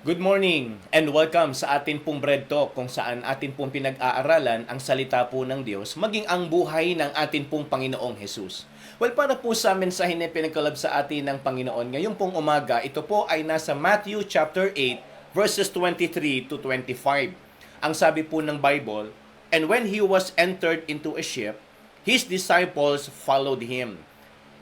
Good morning and welcome sa atin pong Bread Talk kung saan atin pong pinag-aaralan ang salita po ng Diyos maging ang buhay ng atin pong Panginoong Jesus. Well, para po sa mensahe na pinagkalab sa atin ng Panginoon ngayong pong umaga, ito po ay nasa Matthew chapter 8 verses 23 to 25. Ang sabi po ng Bible, "And when he was entered into a ship, his disciples followed him.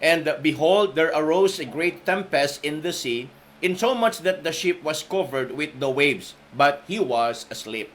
And behold, there arose a great tempest in the sea, insomuch that the ship was covered with the waves, but he was asleep.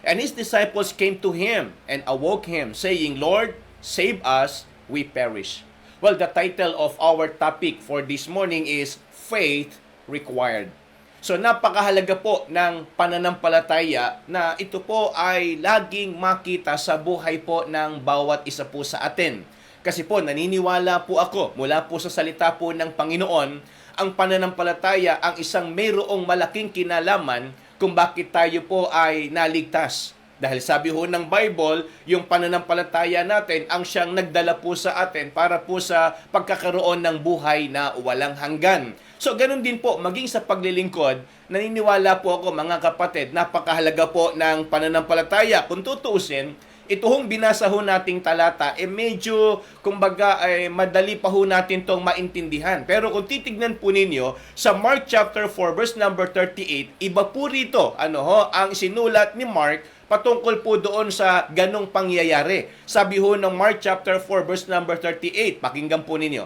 And his disciples came to him and awoke him, saying, Lord, save us, we perish." Well, the title of our topic for this morning is Faith Required. So napakahalaga po ng pananampalataya na ito po ay laging makita sa buhay po ng bawat isa po sa atin. Kasi po naniniwala po ako mula po sa salita po ng Panginoon, ang pananampalataya ang isang mayroong malaking kinalaman kung bakit tayo po ay naligtas. Dahil sabi ho ng Bible, yung pananampalataya natin ang siyang nagdala po sa atin para po sa pagkakaroon ng buhay na walang hanggan. So ganun din po, maging sa paglilingkod, naniniwala po ako mga kapatid, napakahalaga po ng pananampalataya. Kung tutuusin, ito hong binasa ho nating talata, medyo, kumbaga, madali pa ho natin itong maintindihan. Pero kung titignan po ninyo, sa Mark chapter 4, verse number 38, iba po rito, ang sinulat ni Mark patungkol po doon sa ganong pangyayari. Sabi ho ng Mark chapter 4, verse number 38, pakinggan po ninyo.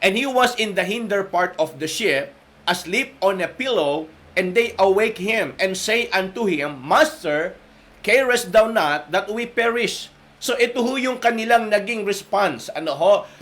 "And he was in the hinder part of the ship, asleep on a pillow, and they awake him, and say unto him, Master, carest thou not that we perish?" So ito ho yung kanilang naging response.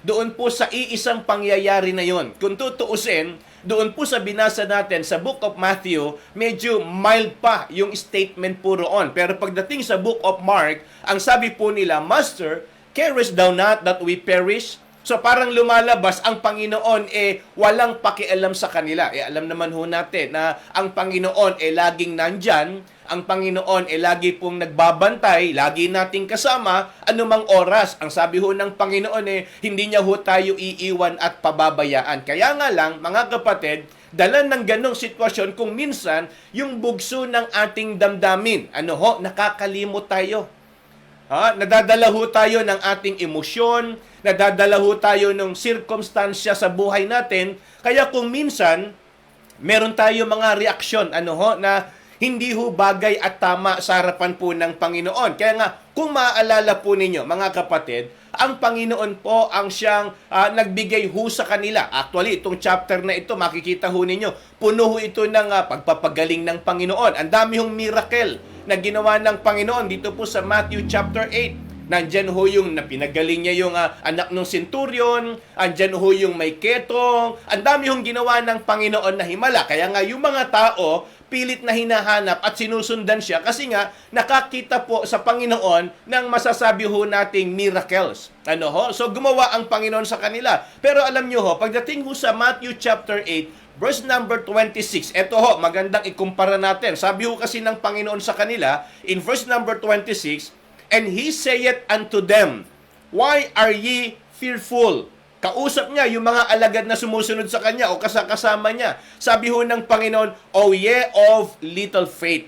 Doon po sa iisang pangyayari na yon. Kung tutuusin, doon po sa binasa natin sa Book of Matthew, medyo mild pa yung statement po roon. Pero pagdating sa Book of Mark, ang sabi po nila, Master, carest thou not that we perish? So parang lumalabas ang Panginoon walang pakialam sa kanila. Alam naman ho natin na ang Panginoon laging nandyan, ang Panginoon lagi pong nagbabantay, lagi nating kasama anumang oras. Ang sabi ho ng Panginoon hindi niya ho tayo iiwan at pababayaan. Kaya nga lang, mga kapatid, dala ng ganong sitwasyon kung minsan yung bugso ng ating damdamin, nakakalimot tayo. Nadadala ho tayo ng ating emosyon, nadadala ho tayo ng sirkumstansya sa buhay natin. Kaya kung minsan, meron tayo mga reaksyon, na hindi ho bagay at tama sa harapan po ng Panginoon. Kaya nga, kung maaalala po ninyo, mga kapatid, ang Panginoon po ang siyang nagbigay ho sa kanila. Actually, itong chapter na ito, makikita ho ninyo, puno ho ito ng pagpapagaling ng Panginoon. Ang dami hong miracle na ginawa ng Panginoon dito po sa Matthew chapter 8. Nandyan ho yung napinagaling niya yung anak ng centurion, andyan ho yung may ketong, ang dami hong ginawa ng Panginoon na himala. Kaya nga yung mga tao, pilit na hinahanap at sinusundan siya kasi nga nakakita po sa Panginoon ng masasabi ho nating miracles. So gumawa ang Panginoon sa kanila. Pero alam nyo ho, pagdating ho sa Matthew chapter 8, verse number 26, eto ho, magandang ikumpara natin. Sabi ho kasi ng Panginoon sa kanila, in verse number 26, "And he saith unto them, Why are ye fearful?" Kausap niya yung mga alagad na sumusunod sa kanya o kasama niya. Sabi ho ng Panginoon, "O ye of little faith."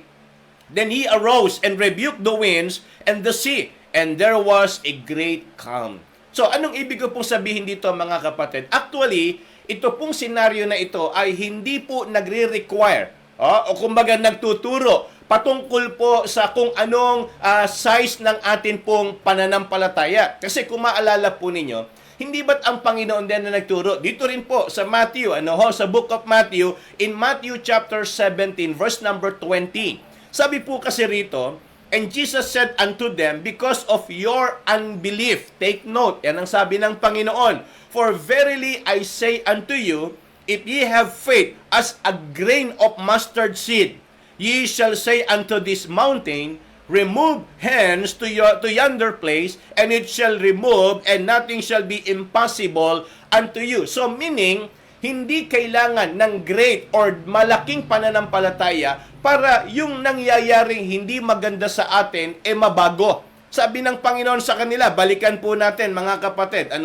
Then he arose and rebuked the winds and the sea, and there was a great calm. So anong ibig ko pong sabihin dito, mga kapatid? Actually, ito pong senaryo na ito ay hindi po nagre-require o kumbaga nagtuturo patungkol po sa kung anong size ng atin pong pananampalataya. Kasi kung maalala po ninyo, hindi ba't ang Panginoon din na nagturo? Dito rin po sa Matthew, sa Book of Matthew, in Matthew chapter 17, verse number 20. Sabi po kasi rito, "And Jesus said unto them, Because of your unbelief," take note, yan ang sabi ng Panginoon, "For verily I say unto you, if ye have faith as a grain of mustard seed, ye shall say unto this mountain, Remove hence to yonder place, and it shall remove, and nothing shall be impossible unto you." So meaning, hindi kailangan ng great or malaking pananampalataya para yung nangyayaring hindi maganda sa atin mabago. Sabi ng Panginoon sa kanila, balikan po natin mga kapatid,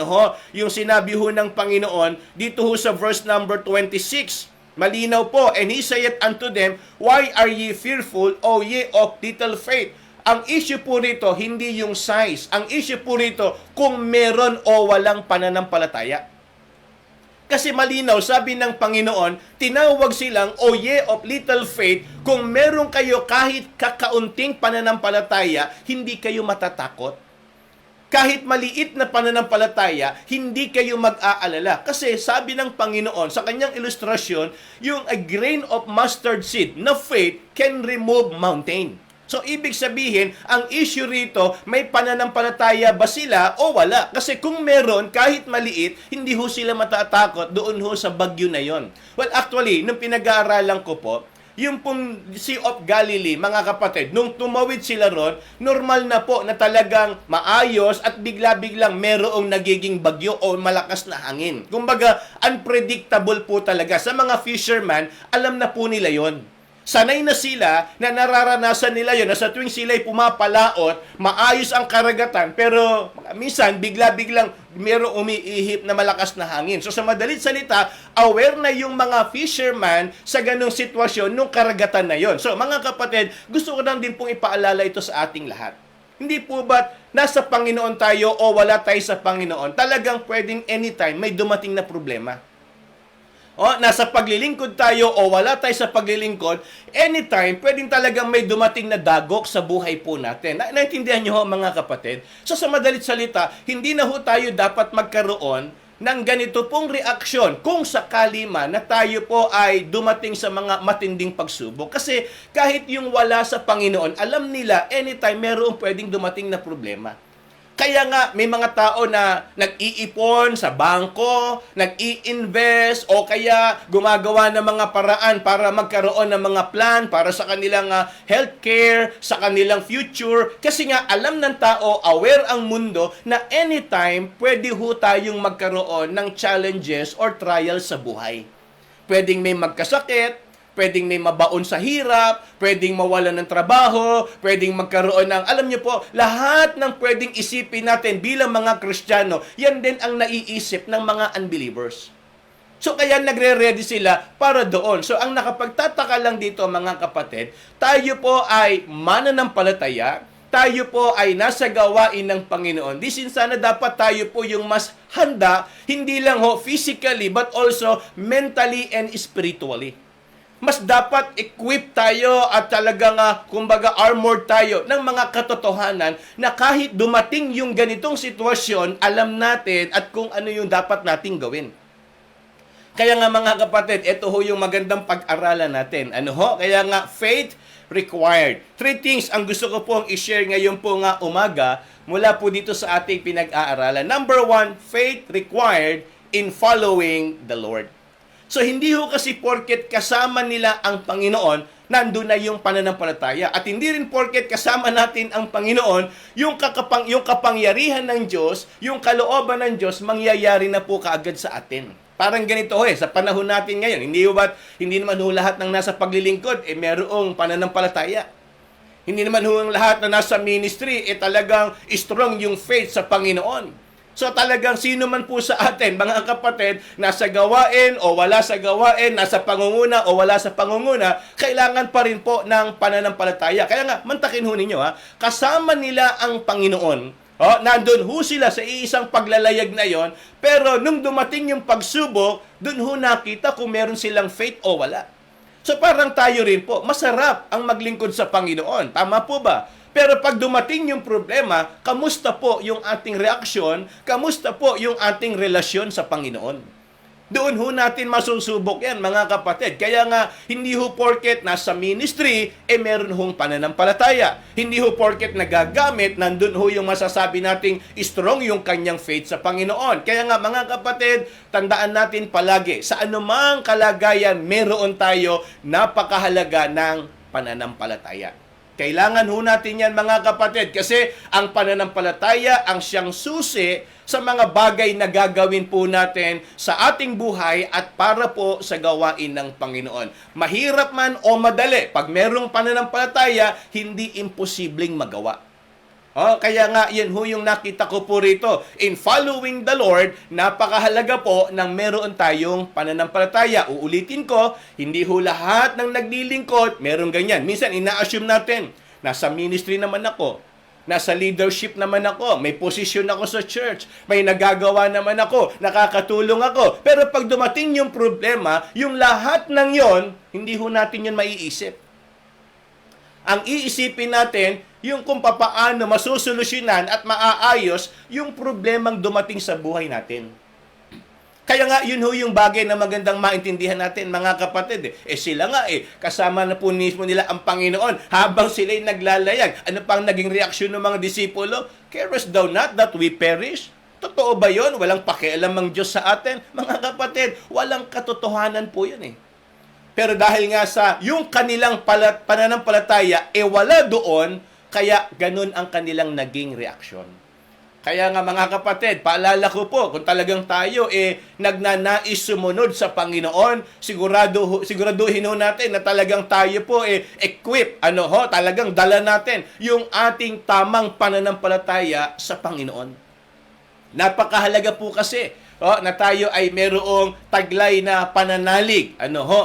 yung sinabi ho ng Panginoon dito ho sa verse number 26. Malinaw po, and he saith unto them, why are ye fearful, O ye of little faith? Ang issue po rito, hindi yung size. Ang issue po rito, kung meron o walang pananampalataya. Kasi malinaw, sabi ng Panginoon, tinawag silang, O ye of little faith, kung meron kayo kahit kakaunting pananampalataya, hindi kayo matatakot. Kahit maliit na pananampalataya, hindi kayo mag-aalala. Kasi sabi ng Panginoon sa kanyang ilustrasyon, yung a grain of mustard seed na faith can remove mountain. So, ibig sabihin, ang issue rito, may pananampalataya ba sila o wala? Kasi kung meron, kahit maliit, hindi ho sila matatakot doon ho sa bagyo na yon. Well, actually, nung pinag-aaralan ko po, yung pong Sea of Galilee, mga kapatid, nung tumawid sila ron, normal na po na talagang maayos at bigla-biglang merong nagiging bagyo o malakas na hangin. Kumbaga, unpredictable po talaga. Sa mga fisherman, alam na po nila yon. Sanay na sila na nararanasan nila yon na sa tuwing sila'y pumapalaot, maayos ang karagatan, pero minsan bigla-biglang mayroong umiihip na malakas na hangin. So sa madalit salita, aware na yung mga fisherman sa ganung sitwasyon nung karagatan na yon. So mga kapatid, gusto ko lang din pong ipaalala ito sa ating lahat. Hindi po ba nasa Panginoon tayo o wala tayo sa Panginoon, talagang pwedeng anytime may dumating na problema. O, nasa paglilingkod tayo o wala tayo sa paglilingkod, anytime, pwedeng talagang may dumating na dagok sa buhay po natin. Naintindihan nyo ho, mga kapatid? So, sa madalit salita, hindi na ho tayo dapat magkaroon ng ganito pong reaksyon kung sakali man na tayo po ay dumating sa mga matinding pagsubok. Kasi kahit yung wala sa Panginoon, alam nila anytime mayroong pwedeng dumating na problema. Kaya nga, may mga tao na nag-iipon sa bangko, nag-i-invest, o kaya gumagawa ng mga paraan para magkaroon ng mga plan para sa kanilang healthcare, sa kanilang future. Kasi nga, alam ng tao, aware ang mundo, na anytime, pwede ho tayong magkaroon ng challenges or trials sa buhay. Pwedeng may magkasakit, pwedeng may mabaon sa hirap, pwedeng mawalan ng trabaho, pwedeng magkaroon ng, alam niyo po, lahat ng pwedeng isipin natin bilang mga Kristiyano, yan din ang naiisip ng mga unbelievers. So kaya nagre-ready sila para doon. So ang nakapagtataka lang dito, mga kapatid, tayo po ay mananampalataya, tayo po ay nasa gawain ng Panginoon. Di sana dapat tayo po yung mas handa, hindi lang ho physically, but also mentally and spiritually. Mas dapat equip tayo at talagang, kumbaga, armored tayo ng mga katotohanan na kahit dumating yung ganitong sitwasyon, alam natin at kung ano yung dapat nating gawin. Kaya nga, mga kapatid, ito ho yung magandang pag-aralan natin. Ano ho? Kaya nga, faith required. 3 things ang gusto ko pong i-share ngayon po nga umaga mula po dito sa ating pinag-aaralan. Number 1, faith required in following the Lord. So, hindi ho kasi porket kasama nila ang Panginoon, nandun na yung pananampalataya. At hindi rin porket kasama natin ang Panginoon, yung kapangyarihan ng Diyos, yung kalooban ng Diyos, mangyayari na po kaagad sa atin. Parang ganito sa panahon natin ngayon. Hindi naman ho lahat ng nasa paglilingkod, merong pananampalataya. Hindi naman ho ang lahat na nasa ministry, talagang strong yung faith sa Panginoon. So talagang sino man po sa atin, mga kapatid, nasa gawain o wala sa gawain, nasa pangunguna o wala sa pangunguna, kailangan pa rin po ng pananampalataya. Kaya nga, mantakin ho ninyo, kasama nila ang Panginoon. Nandun ho sila sa iisang paglalayag na yon, pero nung dumating yung pagsubok, dun ho nakita kung meron silang faith o wala. So parang tayo rin po, masarap ang maglingkod sa Panginoon. Tama po ba? Pero pag dumating yung problema, kamusta po yung ating reaksyon? Kamusta po yung ating relasyon sa Panginoon? Doon ho natin masusubok yan, mga kapatid. Kaya nga, hindi ho porket nasa ministry, meron hong pananampalataya. Hindi ho porket nagagamit, nandun ho yung masasabi nating strong yung kanyang faith sa Panginoon. Kaya nga, mga kapatid, tandaan natin palagi, sa anumang kalagayan, meron tayo napakahalaga ng pananampalataya. Kailangan ho natin yan, mga kapatid, kasi ang pananampalataya ang siyang susi sa mga bagay na gagawin po natin sa ating buhay at para po sa gawain ng Panginoon. Mahirap man o madali, pag merong pananampalataya, hindi imposibleng magawa. Kaya nga, yan ho yung nakita ko po rito. In following the Lord, napakahalaga po ng meron tayong pananampalataya. Uulitin ko, hindi ho lahat ng naglilingkod, meron ganyan. Minsan, ina-assume natin, nasa ministry naman ako, nasa leadership naman ako, may posisyon ako sa church, may nagagawa naman ako, nakakatulong ako. Pero pag dumating yung problema, yung lahat ng yon, hindi ho natin yun maiisip. Ang iisipin natin, yung kung papaano masusolusyonan at maaayos yung problemang dumating sa buhay natin. Kaya nga, yun ho yung bagay na magandang maintindihan natin, mga kapatid. Sila nga kasama na po mismo nila ang Panginoon habang sila'y naglalayag. Ano pang naging reaksyon ng mga disipulo? Carest thou not that we perish? Totoo ba yun? Walang pakialam ang Diyos sa atin? Mga kapatid, walang katotohanan po yun Pero dahil nga sa yung kanilang pananampalataya, wala doon, kaya ganun ang kanilang naging reaksyon. Kaya nga mga kapatid, paalala ko po, kung talagang tayo nagnanais sumunod sa Panginoon, siguraduhin ho natin na talagang tayo po equip, talagang dala natin yung ating tamang pananampalataya sa Panginoon. Napakahalaga po kasi na tayo ay merong taglay na pananalig,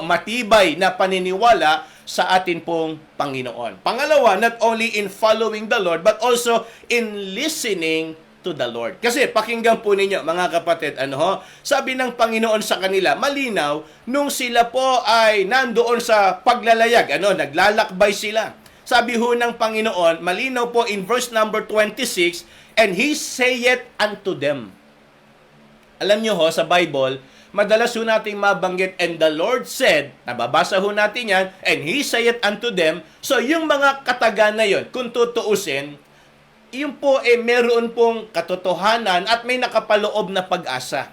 matibay na paniniwala sa atin pong Panginoon. Pangalawa, not only in following the Lord, but also in listening to the Lord. Kasi pakinggan po ninyo, mga kapatid, sabi ng Panginoon sa kanila, malinaw, nung sila po ay nandoon sa paglalayag, naglalakbay sila. Sabi ho ng Panginoon, malinaw po in verse number 26, and He saith unto them. Alam nyo ho, sa Bible, madalas ho nating mabanggit, and the Lord said, nababasa ho natin yan, and He saith unto them. So, yung mga kataga na yon, kung tutuusin, yun po meron pong katotohanan at may nakapaloob na pag-asa.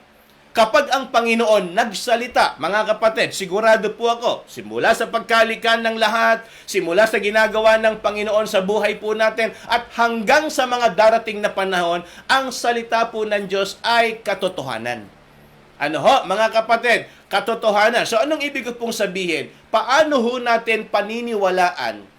Kapag ang Panginoon nagsalita, mga kapatid, sigurado po ako, simula sa pagkalikan ng lahat, simula sa ginagawa ng Panginoon sa buhay po natin, at hanggang sa mga darating na panahon, ang salita po ng Diyos ay katotohanan. Mga kapatid, katotohanan. So, anong ibig ko pong sabihin? Paano ho natin paniniwalaan,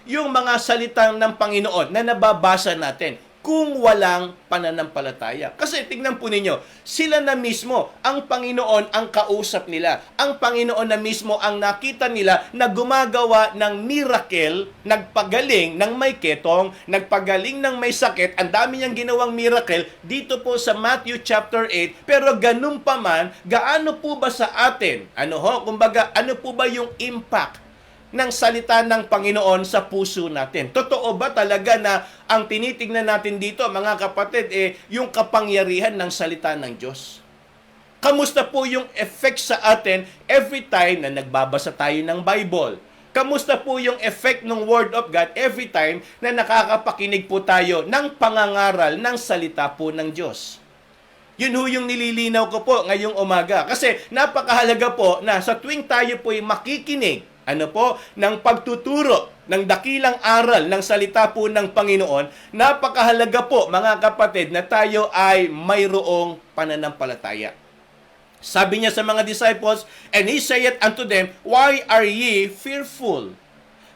yung mga salitang ng Panginoon na nababasa natin kung walang pananampalataya? Kasi tignan po ninyo, sila na mismo, ang Panginoon ang kausap nila. Ang Panginoon na mismo ang nakita nila na gumagawa ng miracle, nagpagaling ng may ketong, nagpagaling ng may sakit. Ang dami niyang ginawang miracle dito po sa Matthew chapter 8. Pero ganun pa man, gaano po ba sa atin? Kumbaga, ano po ba yung impact ng salita ng Panginoon sa puso natin? Totoo ba talaga na ang tinitingnan natin dito, mga kapatid, yung kapangyarihan ng salita ng Diyos? Kamusta po yung effect sa atin every time na nagbabasa tayo ng Bible? Kamusta po yung effect ng Word of God every time na nakakapakinig po tayo ng pangangaral ng salita po ng Diyos? Yun ho yung nililinaw ko po ngayong umaga. Kasi napakahalaga po na sa tuwing tayo po'y makikinig ng pagtuturo ng dakilang aral ng salita po ng Panginoon, napakahalaga po, mga kapatid, na tayo ay mayroong pananampalataya. Sabi niya sa mga disciples, and He saith unto them, why are ye fearful?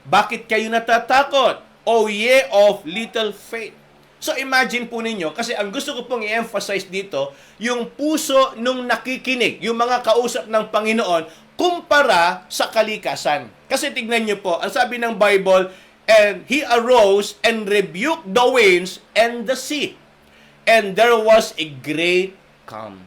Bakit kayo natatakot, O ye of little faith? So imagine po ninyo, kasi ang gusto ko pong i-emphasize dito, yung puso nung nakikinig, yung mga kausap ng Panginoon, kumpara sa kalikasan. Kasi tignan nyo po, ang sabi ng Bible, and He arose and rebuked the winds and the sea, and there was a great calm.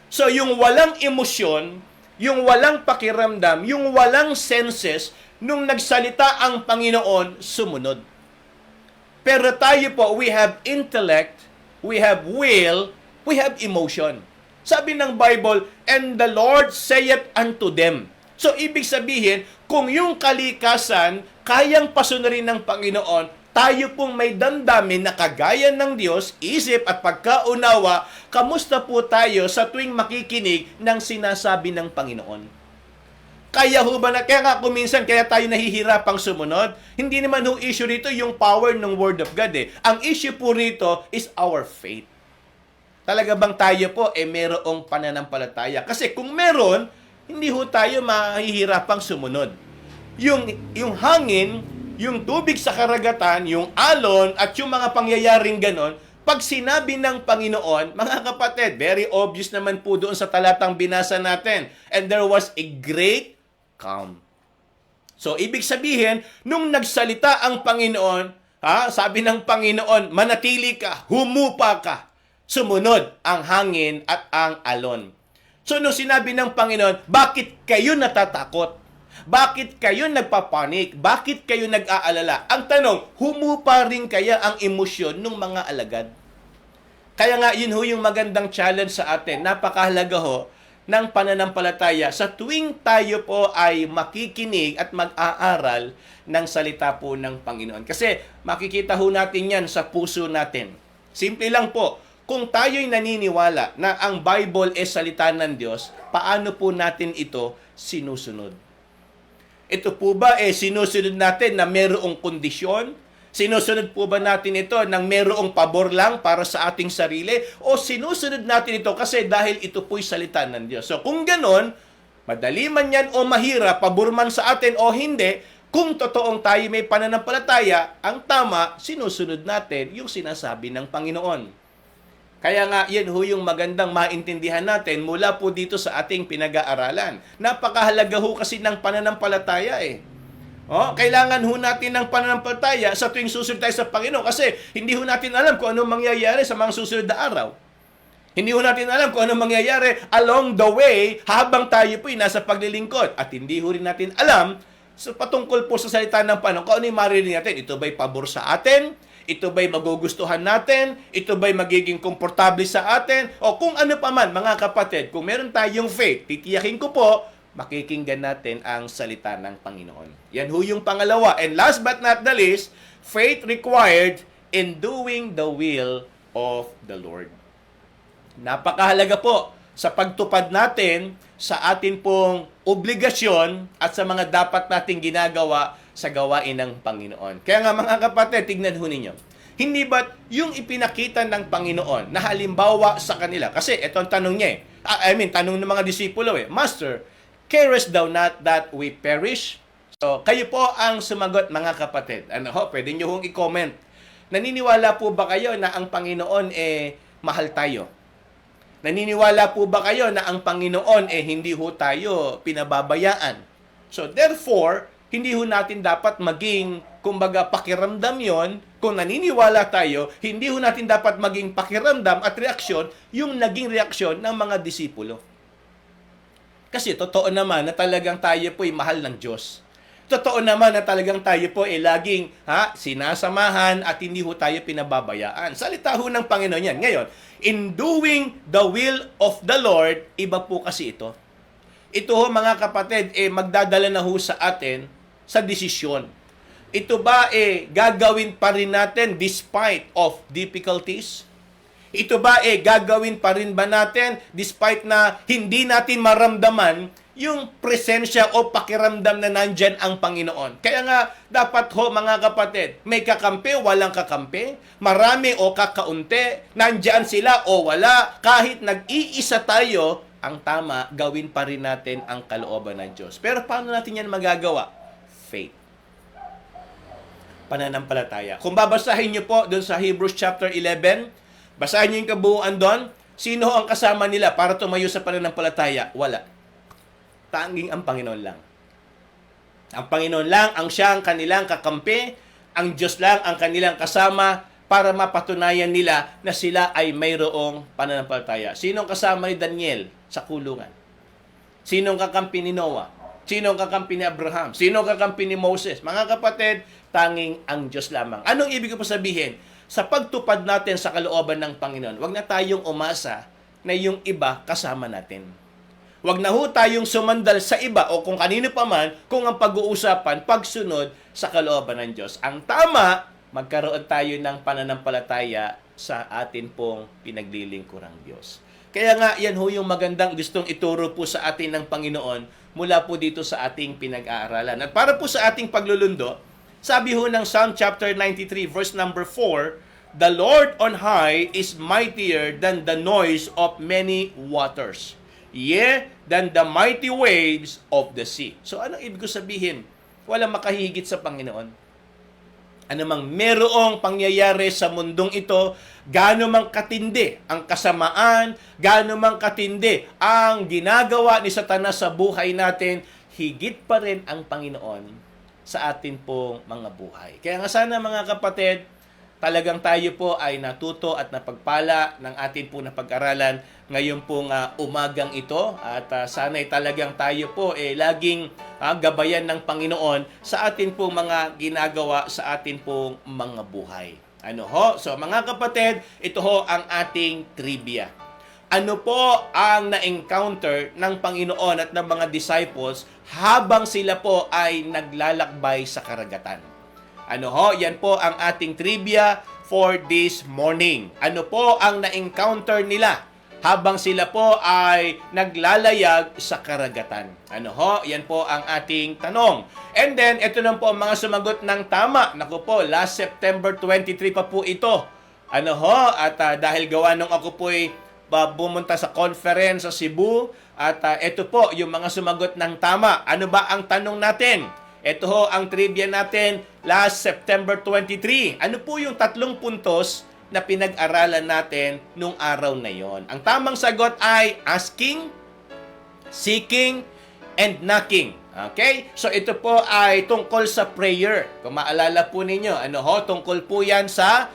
So yung walang emosyon, yung walang pakiramdam, yung walang senses, nung nagsalita ang Panginoon, sumunod. Pero tayo po, we have intellect, we have will, we have emotion. Sabi ng Bible, and the Lord saith unto them. So, ibig sabihin, kung yung kalikasan, kayang pasunurin ng Panginoon, tayo pong may damdamin na kagaya ng Diyos, isip at pagkaunawa, kamusta po tayo sa tuwing makikinig ng sinasabi ng Panginoon? Kaya ho ba kaya nga kuminsan, kaya tayo nahihirapang sumunod? Hindi naman ho issue rito yung power ng Word of God Ang issue po rito is our faith. Talaga bang tayo po merong pananampalataya? Kasi kung meron, hindi ho tayo mahihirapang sumunod. Yung hangin, yung tubig sa karagatan, yung alon, at yung mga pangyayaring ganon, pag sinabi ng Panginoon, mga kapatid, very obvious naman po doon sa talatang binasa natin. And there was a great calm. So, ibig sabihin, nung nagsalita ang Panginoon, sabi ng Panginoon, manatili ka, humupa ka, sumunod ang hangin at ang alon. So, nung sinabi ng Panginoon, bakit kayo natatakot? Bakit kayo nagpapanik? Bakit kayo nag-aalala? Ang tanong, humupa rin kaya ang emosyon ng mga alagad? Kaya nga, yun ho yung magandang challenge sa atin. Napakahalaga ho ng pananampalataya sa tuwing tayo po ay makikinig at mag-aaral ng salita po ng Panginoon. Kasi makikita ho natin yan sa puso natin. Simple lang po, kung tayo'y naniniwala na ang Bible ay salita ng Diyos, paano po natin ito sinusunod? Ito po ba sinusunod natin na mayroong kondisyon? Sinusunod po ba natin ito nang mayroong pabor lang para sa ating sarili? O sinusunod natin ito kasi dahil ito po'y salita ng Diyos? So kung ganon, madali man yan o mahirap, pabor man sa atin o hindi, kung totoong tayo may pananampalataya, ang tama, sinusunod natin yung sinasabi ng Panginoon. Kaya nga, yan ho yung magandang maintindihan natin mula po dito sa ating pinag-aaralan. Napakahalaga ho kasi ng pananampalataya kailangan ho natin ng pananampalataya sa tuwing susunod tayo sa Panginoon kasi hindi ho natin alam kung anong mangyayari sa mga susunod na araw. Hindi ho natin alam kung anong mangyayari along the way habang tayo po'y nasa paglilingkod. At hindi ho rin natin alam patungkol po sa salita ng Panginoon kung ano yung maririnig natin. Ito ba'y pabor sa atin? Ito ba'y magugustuhan natin? Ito ba'y magiging komportable sa atin? O kung ano pa man, mga kapatid, kung meron tayong faith, titiyakin ko po, makikinggan natin ang salita ng Panginoon. Yan ho yung pangalawa. And last but not the least, faith required in doing the will of the Lord. Napakahalaga po sa pagtupad natin sa atin pong obligasyon at sa mga dapat nating ginagawa sa gawain ng Panginoon. Kaya nga mga kapatid, tignan ho ninyo. Hindi ba yung ipinakita ng Panginoon na halimbawa sa kanila? Kasi ito ang tanong niya tanong ng mga disipulo Master, carest thou not that we perish? So, kayo po ang sumagot mga kapatid. Pwede nyo hong i-comment. Naniniwala po ba kayo na ang Panginoon mahal tayo? Naniniwala po ba kayo na ang Panginoon hindi ho tayo pinababayaan? So, therefore, hindi ho natin dapat maging, kumbaga, pakiramdam yon. Kung naniniwala tayo, hindi ho natin dapat maging pakiramdam at reaksyon yung naging reaksyon ng mga disipulo. Kasi totoo naman na talagang tayo po'y mahal ng Diyos. Totoo naman na talagang tayo po laging sinasamahan at hindi ho tayo pinababayaan. Salita ho ng Panginoon yan. Ngayon, in doing the will of the Lord, iba po kasi ito. Ito ho mga kapatid, magdadala na ho sa atin sa desisyon. Ito ba gagawin pa rin natin despite of difficulties? Ito ba gagawin pa rin ba natin despite na hindi natin maramdaman yung presensya o pakiramdam na nandyan ang Panginoon? Kaya nga, dapat ho mga kapatid, may kakampi, walang kakampi, marami o kakaunti, nandyan sila o wala, kahit nag-iisa tayo, ang tama, gawin pa rin natin ang kalooban ng Diyos. Pero paano natin yan magagawa? Faith. Pananampalataya. Kung babasahin niyo po doon sa Hebrews chapter 11, basahin niyo yung kabuuan doon, sino ang kasama nila para tumayo sa pananampalataya? Wala. Tanging ang Panginoon lang. Ang Panginoon lang ang siyang kanilang kakampi, ang Diyos lang ang kanilang kasama para mapatunayan nila na sila ay mayroong pananampalataya. Sino ang kasama ni Daniel sa kulungan? Sino ang kakampi ni Noah? Sino ang kakampi ni Abraham? Sino ang kakampi ni Moses? Mga kapatid, tanging ang Diyos lamang. Anong ibig ko sabihin? Sa pagtupad natin sa kalooban ng Panginoon, wag na tayong umasa na yung iba kasama natin. Wag na ho tayong sumandal sa iba o kung kanino pa man kung ang pag-uusapan, pagsunod sa kalooban ng Diyos. Ang tama, magkaroon tayo ng pananampalataya sa atin pong pinaglilingkurang Diyos. Kaya nga, yan ho yung magandang gustong ituro po sa atin ng Panginoon mula po dito sa ating pinag-aaralan. At para po sa ating paglulundo, sabi ho ng Psalm chapter 93 verse number 4, "The Lord on high is mightier than the noise of many waters, yea, than the mighty waves of the sea." So anong ibig ko sabihin? Walang makahigit sa Panginoon. anumang merong pangyayari sa mundong ito, gaano mang katindi ang kasamaan, gaano mang katindi ang ginagawa ni Satanas sa buhay natin, higit pa rin ang Panginoon sa atin pong mga buhay. Kaya nga sana mga kapatid, talagang tayo po ay natuto at napagpala ng atin po na pag-aralan ngayon pong umagang ito at sana'y talagang tayo po laging gabayan ng Panginoon sa atin pong mga ginagawa sa atin pong mga buhay. Ano ho? So mga kapatid, ito ho ang ating trivia. Ano po ang na-encounter ng Panginoon at ng mga disciples habang sila po ay naglalakbay sa karagatan? Ano ho? Yan po ang ating trivia for this morning. Ano po ang na-encounter nila habang sila po ay naglalayag sa karagatan? Ano ho? Yan po ang ating tanong. And then, ito na po ang mga sumagot ng tama. Naku po, last September 23 pa po ito. Ano ho? At dahil gawa nung ako po ay bumunta sa conference sa Cebu, at ito po yung mga sumagot ng tama. Ano ba ang tanong natin? Ito ho ang trivia natin last September 23. Ano po yung 3 puntos na pinag-aralan natin nung araw na yon? Ang tamang sagot ay asking, seeking, and knocking. Okay? So ito po ay tungkol sa prayer. Kung maalala po ninyo, ano ho, tungkol po yan sa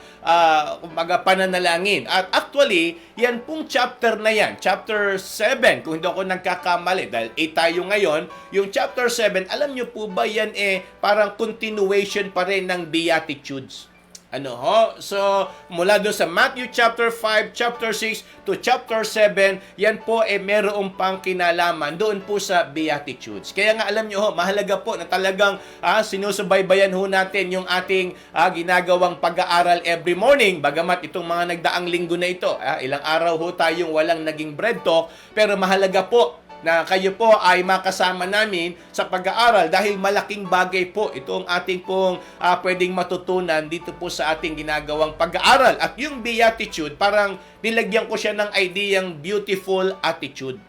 pananalangin. At actually, yan pong chapter na yan, chapter 7, kung hindi ako nagkakamali, dahil 8 tayo ngayon, yung chapter 7, alam nyo po ba yan parang continuation pa rin ng Beatitudes. Ano ho? So, mula doon sa Matthew chapter 5, chapter 6 to chapter 7, yan po merong pang kinalaman doon po sa Beatitudes. Kaya nga alam nyo ho, mahalaga po na talagang sinusubaybayan ho natin yung ating ginagawang pag-aaral every morning. Bagamat itong mga nagdaang linggo na ito, ilang araw ho tayong walang naging bread talk, pero mahalaga po na kayo po ay makasama namin sa pag-aaral dahil malaking bagay po itong ating pong pwedeng matutunan dito po sa ating ginagawang pag-aaral. At yung Beatitude, parang nilagyan ko siya ng ideyang beautiful attitude.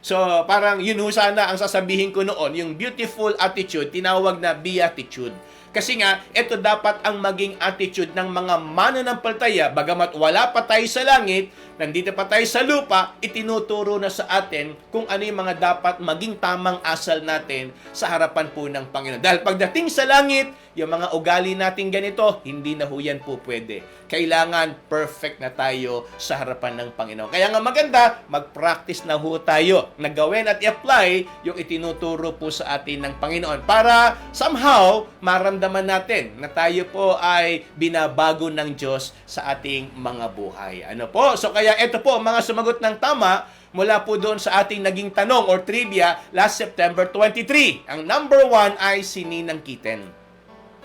So, parang yun ho sana ang sasabihin ko noon, yung beautiful attitude, tinawag na Beatitude. Kasi nga, ito dapat ang maging attitude ng mga mananampalataya, bagamat wala pa tayo sa langit, nandito pa tayo sa lupa, itinuturo na sa atin kung ano yung mga dapat maging tamang asal natin sa harapan po ng Panginoon. Dahil pagdating sa langit, yung mga ugali natin ganito, hindi na ho yan po pwede. Kailangan perfect na tayo sa harapan ng Panginoon. Kaya nga maganda, mag-practice na ho tayo na gawin at i-apply yung itinuturo po sa atin ng Panginoon para somehow maramdaman natin na tayo po ay binabago ng Diyos sa ating mga buhay. Ano po? So kaya ito po, mga sumagot ng tama mula po doon sa ating naging tanong or trivia last September 23. Ang number 1 ay si Ninang Kiten.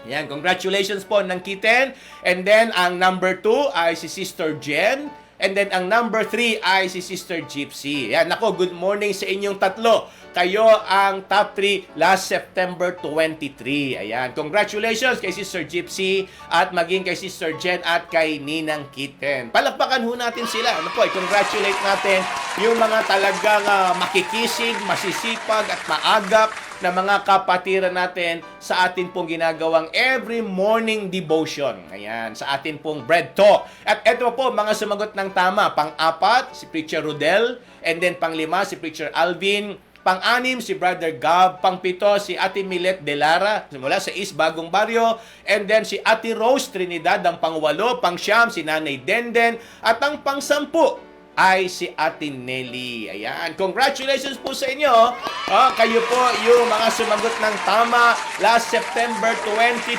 Yan, congratulations po ng Kiten. And then, ang number 2 ay si Sister Jen. And then, ang number 3 ay si Sister Gypsy. Yan, nako, good morning sa inyong tatlo. Kayo ang top 3 last September 23. Ayan, congratulations kay Sister Gypsy at maging kay Sister Jen at kay Ninang Kiten. Palakpakan ho natin sila. Ano po, i-congratulate natin yung mga talagang makikisig, masisipag at maagap na mga kapatiran natin sa atin pong ginagawang every morning devotion. Ayan, sa atin pong bread talk. At eto po, mga sumagot ng tama. Pang-4, si Preacher Rodel. And then pang-5, si Preacher Alvin. Pang-6, si Brother Gab. Pang-7, si Ate Milet Delara, mula sa East Bagong Barrio. And then si Ate Rose Trinidad, ang pang-8. Pang-9, si Nanay Denden. At ang pang-10, ay si Ate Nelly. Ayan. Congratulations po sa inyo. Kayo po yung mga sumagot ng tama last September 23.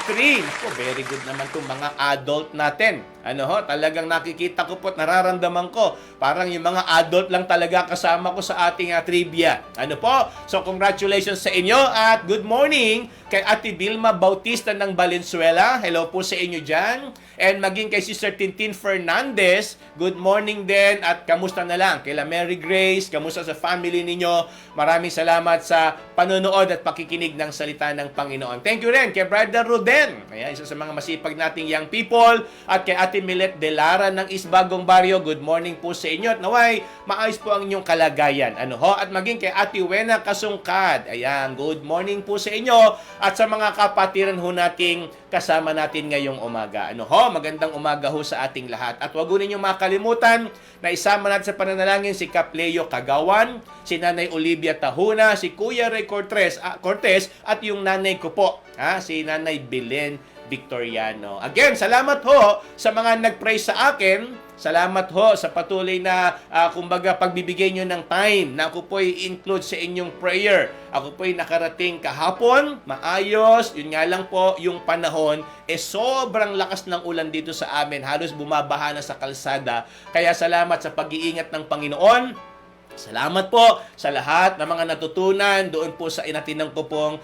Oh, very good naman itong mga adult natin. Ano ho, talagang nakikita ko po at nararamdaman ko. Parang yung mga adult lang talaga kasama ko sa ating trivia. Ano po? So, congratulations sa inyo at good morning kay Ate Vilma Bautista ng Valenzuela. Hello po sa inyo dyan. And maging kay Sister Tintin Fernandez, good morning din. At at kamusta na lang kila Mary Grace, kamusta sa family ninyo. Maraming salamat sa panonood at pakikinig ng salita ng Panginoon. Thank you rin kay Brother Ruden, ayan, isa sa mga masipag nating young people, at kay Ate Milet De Lara ng Isbagong Barrio. Good morning po sa inyo at naway maayos po ang inyong kalagayan. At maging kay Ate Wena Kasungkad, ayan, good morning po sa inyo at sa mga kapatiran ho nating kasama natin ngayong umaga. Magandang umaga ho sa ating lahat. At huwag ninyong makalimutan na isama natin sa pananalangin si Kapleo Kagawan, si Nanay Olivia Tahuna, si Kuya Ray Cortez at yung nanay ko po, si Nanay Belen Victoriano. Again, salamat ho sa mga nag-pray sa akin. Salamat ho sa patuloy na kumbaga pagbibigay nyo ng time na ako po'y include sa inyong prayer. Ako po'y nakarating kahapon, maayos. Yun nga lang po, yung panahon, sobrang lakas ng ulan dito sa amin. Halos bumabaha na sa kalsada. Kaya salamat sa pag-iingat ng Panginoon. Salamat po sa lahat ng mga natutunan doon po sa inatinang ko pong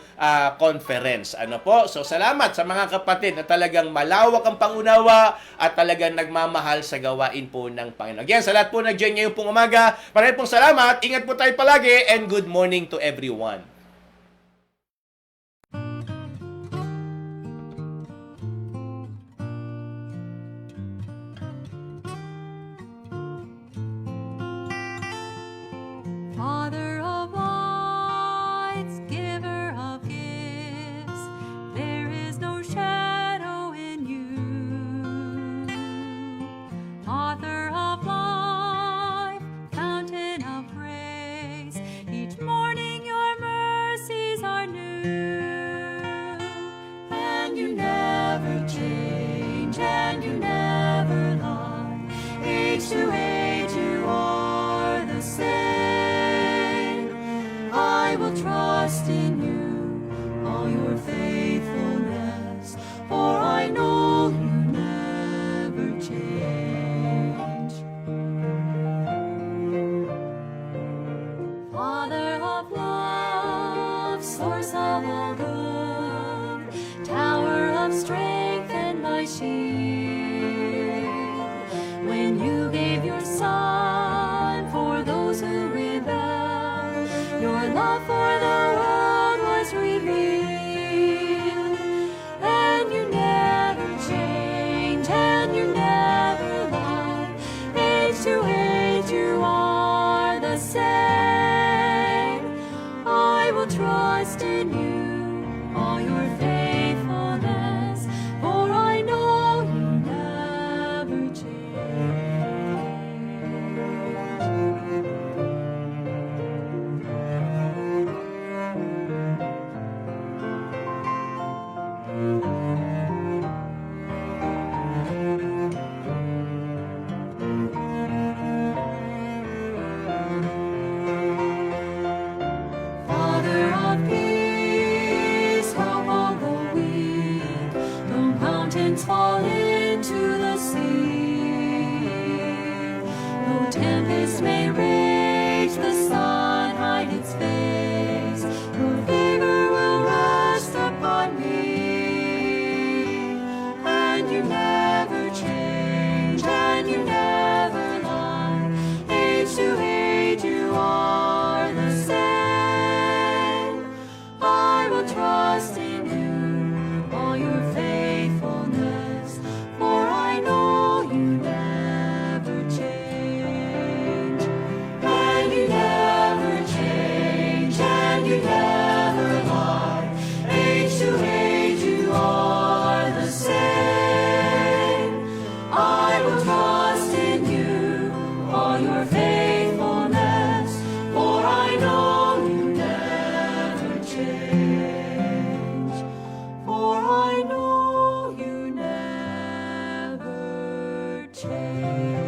conference. So salamat sa mga kapatid na talagang malawak ang pangunawa at talagang nagmamahal sa gawain po ng Panginoon. Again, sa lahat po nag-join ngayon pong umaga, maraming pong salamat. Ingat po tayo palagi and good morning to everyone. Father of lights, giver of gifts, there is no shadow in you. Author of life, fountain of grace, each morning your mercies are new. And you never change, and you never lie. Age to age you are the same. I will trust in you, all your faithfulness, for I know you never change. Father of love, source of all good, tower of strength and my shield. When you gave your Son for those who rebel, your love for the world was revealed. And you never change, and you never lie. Age to age you are the same. I will trust in you, all your faithfulness, for I know you never change. Father of peace, hope of the weak, though mountains fall into the sea, though tempests may rage, the sun hide its face, your favor will rest upon me. And you never change, and you never lie. Age to age you are the same. I will trust in you, all your faithfulness, for I know you never change. And you never change, and you never lie. Age to age you are the same. I will trust in you, all your faithfulness, for I know you never change. For I know you never change.